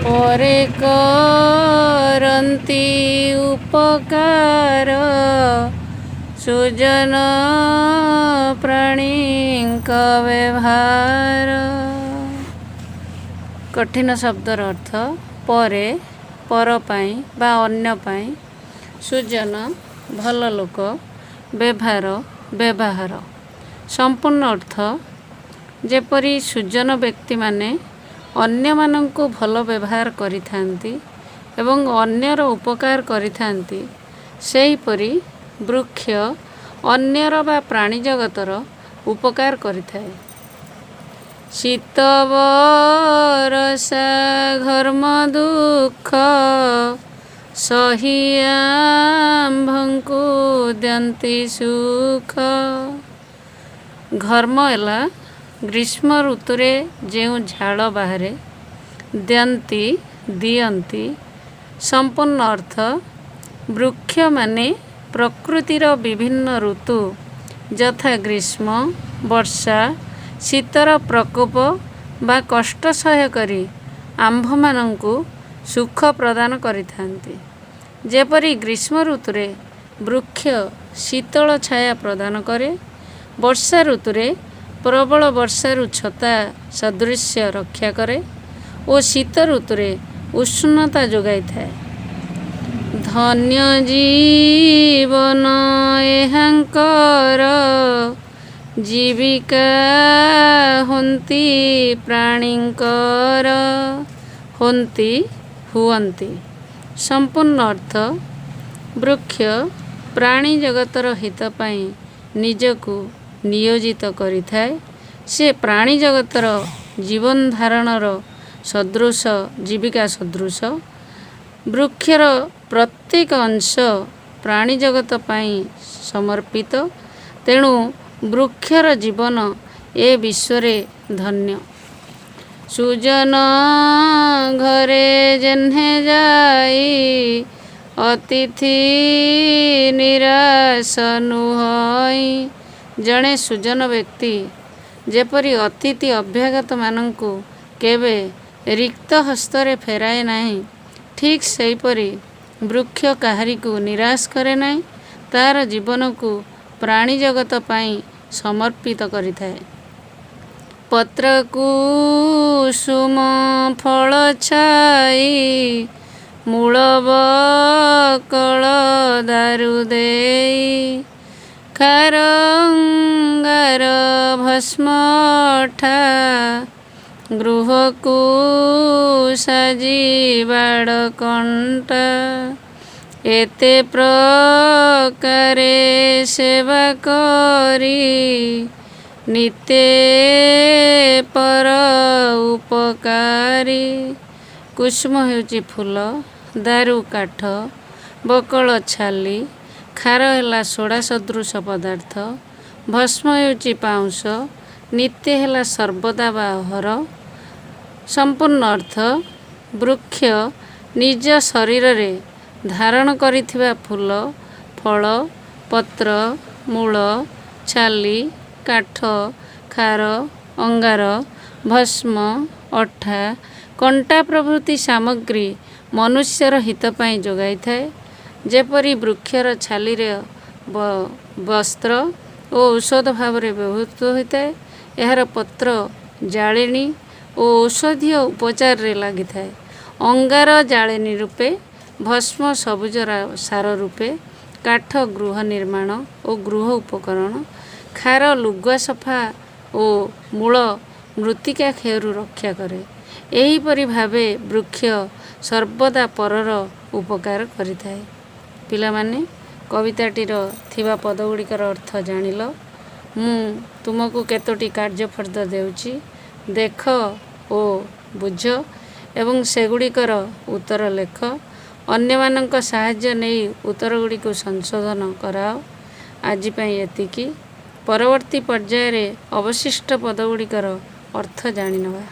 ପରେ କରନ୍ତି ଉପକାର ସୁଜନ ପ୍ରାଣୀଙ୍କ ବ୍ୟବହାର। କଠିନ ଶବ୍ଦର ଅର୍ଥ ପରେ, ପର ପାଇଁ ବା ଅନ୍ୟ ପାଇଁ, ସୁଜନ ଭଲ ଲୋକ, ବ୍ୟବହାର। ସମ୍ପୂର୍ଣ୍ଣ ଅର୍ଥ ଯେପରି ସୁଜନ ବ୍ୟକ୍ତିମାନେ ଅନ୍ୟମାନଙ୍କୁ ଭଲ ବ୍ୟବହାର କରିଥାନ୍ତି ଏବଂ ଅନ୍ୟର ଉପକାର କରିଥାନ୍ତି, ସେହିପରି ବୃକ୍ଷ ଅନ୍ୟର ବା ପ୍ରାଣୀ ଜଗତର ଉପକାର କରିଥାଏ। ଶୀତ ବରଷା ଘର୍ମ ଦୁଃଖ ସହି ଆମ୍ଭଙ୍କୁ ଦିଅନ୍ତି ସୁଖ। ଘର୍ମ ହେଲା ଗ୍ରୀଷ୍ମ ଋତୁରେ ଯେଉଁ ଝାଳ ବାହାରେ, ଦିଅନ୍ତି। ସମ୍ପୂର୍ଣ୍ଣ ଅର୍ଥ ବୃକ୍ଷମାନେ ପ୍ରକୃତିର ବିଭିନ୍ନ ଋତୁ ଯଥା ଗ୍ରୀଷ୍ମ, ବର୍ଷା, ଶୀତର ପ୍ରକୋପ ବା କଷ୍ଟ ସହ୍ୟ କରି ଆମ୍ଭମାନଙ୍କୁ ସୁଖ ପ୍ରଦାନ କରିଥାନ୍ତି। ଯେପରି ଗ୍ରୀଷ୍ମ ଋତୁରେ ବୃକ୍ଷ ଶୀତଳ ଛାୟା ପ୍ରଦାନ କରେ, ବର୍ଷା ଋତୁରେ ପ୍ରବଳ ବର୍ଷାରୁ ଛତା ସଦୃଶ୍ୟ ରକ୍ଷା କରେ ଓ ଶୀତ ଋତୁରେ ଉଷ୍ଣତା ଯୋଗାଇଥାଏ। ଧନ୍ୟ ଜୀବନ ଏହାଙ୍କର ଜୀବିକା ହୁଅନ୍ତି ପ୍ରାଣୀଙ୍କର। ହୁଅନ୍ତି। ସମ୍ପୂର୍ଣ୍ଣ ଅର୍ଥ ବୃକ୍ଷ ପ୍ରାଣୀ ଜଗତର ହିତ ପାଇଁ ନିଜକୁ ନିୟୋଜିତ କରିଥାଏ। ସେ ପ୍ରାଣୀ ଜଗତର ଜୀବନ ଧାରଣର ଜୀବିକା ସଦୃଶ। ବୃକ୍ଷର ପ୍ରତ୍ୟେକ ଅଂଶ ପ୍ରାଣୀ ଜଗତ ପାଇଁ ସମର୍ପିତ। ତେଣୁ ବୃକ୍ଷର ଜୀବନ ଏ ବିଶ୍ୱରେ ଧନ୍ୟ। ସୁଜନ ଘରେ ଯେହ୍ନେ ଯାଇ ଅତିଥି ନିରାଶ ନୁହଇ। ଜଣେ ସୁଜନ ବ୍ୟକ୍ତି ଯେପରି ଅତିଥି ଅଭ୍ୟାଗତମାନଙ୍କୁ କେବେ ରିକ୍ତ ହସ୍ତରେ ଫେରାଏ ନାହିଁ, ଠିକ୍ ସେହିପରି ବୃକ୍ଷ କାହାରିକୁ ନିରାଶ କରେ ନାହିଁ, ତା'ର ଜୀବନକୁ ପ୍ରାଣୀ ଜଗତ ପାଇଁ ସମର୍ପିତ କରିଥାଏ। ପତ୍ର କୁସୁମ ଫଳ ଛାଇ ମୂଳ ବକଳ ଦାରୁ ଦେଇ। ଖାର ଅଙ୍ଗାର ଭସ୍ମ ଅଠା ଗୃହକୁ ସାଜି ବାଡ଼ କଣ୍ଟା। ଏତେ ପ୍ରକାରେ ସେବା କରି ନିତେ ପର ଉପକାରୀ। କୁସୁମ ହେଉଛି ଫୁଲ, ଦାରୁ କାଠ, ବକଳ ଛାଲି, ଖାର ହେଲା ସୋଡ଼ା ସଦୃଶ ପଦାର୍ଥ, ଭସ୍ମ ହେଉଛି ପାଉଁଶ, ନିତ୍ୟ ହେଲା ସର୍ବଦା ବା ଅହର। ସମ୍ପୂର୍ଣ୍ଣ ଅର୍ଥ ବୃକ୍ଷ ନିଜ ଶରୀରରେ ଧାରଣ କରିଥିବା ଫୁଲ, ଫଳ, ପତ୍ର, ମୂଳ, ଛାଲି, କାଠ, ଖାର, ଅଙ୍ଗାର, ଭସ୍ମ, ଅଠା, କଣ୍ଟା ପ୍ରଭୃତି ସାମଗ୍ରୀ ମନୁଷ୍ୟର ହିତ ପାଇଁ ଯୋଗାଇଥାଏ। ଯେପରି ବୃକ୍ଷର ଛାଲିରେ ବସ୍ତ୍ର ଓ ଔଷଧ ଭାବରେ ବ୍ୟବହୃତ ହୋଇଥାଏ, ଏହାର ପତ୍ର ଜାଳେଣୀ ଓ ଔଷଧୀୟ ଉପଚାରରେ ଲାଗିଥାଏ। ଅଙ୍ଗାର ଜାଳେଣୀ ରୂପେ, ଭସ୍ମ ସବୁଜ ସାର ରୂପେ, କାଠ ଗୃହ ନିର୍ମାଣ ଓ ଗୃହ ଉପକରଣ, ଖାର ଲୁଗା ସଫା ଓ ମୂଳ ମୃତ୍ତିକା କ୍ଷୟରୁ ରକ୍ଷା କରେ। ଏହିପରି ଭାବେ ବୃକ୍ଷ ସର୍ବଦା ପରର ଉପକାର କରିଥାଏ। ପିଲାମାନେ, କବିତାଟିର ଥିବା ପଦଗୁଡ଼ିକର ଅର୍ଥ ଜାଣିଲ। ମୁଁ ତୁମକୁ କେତୋଟି କାର୍ଯ୍ୟଫର୍ଦ୍ଦ ଦେଉଛି, ଦେଖ ଓ ବୁଝ ଏବଂ ସେଗୁଡ଼ିକର ଉତ୍ତର ଲେଖ। ଅନ୍ୟମାନଙ୍କ ସାହାଯ୍ୟ ନେଇ ଉତ୍ତରଗୁଡ଼ିକୁ ସଂଶୋଧନ କରାଅ। ଆଜି ପାଇଁ ଏତିକି। ପରବର୍ତ୍ତୀ ପର୍ଯ୍ୟାୟରେ ଅବଶିଷ୍ଟ ପଦଗୁଡ଼ିକର ଅର୍ଥ ଜାଣିନେବା।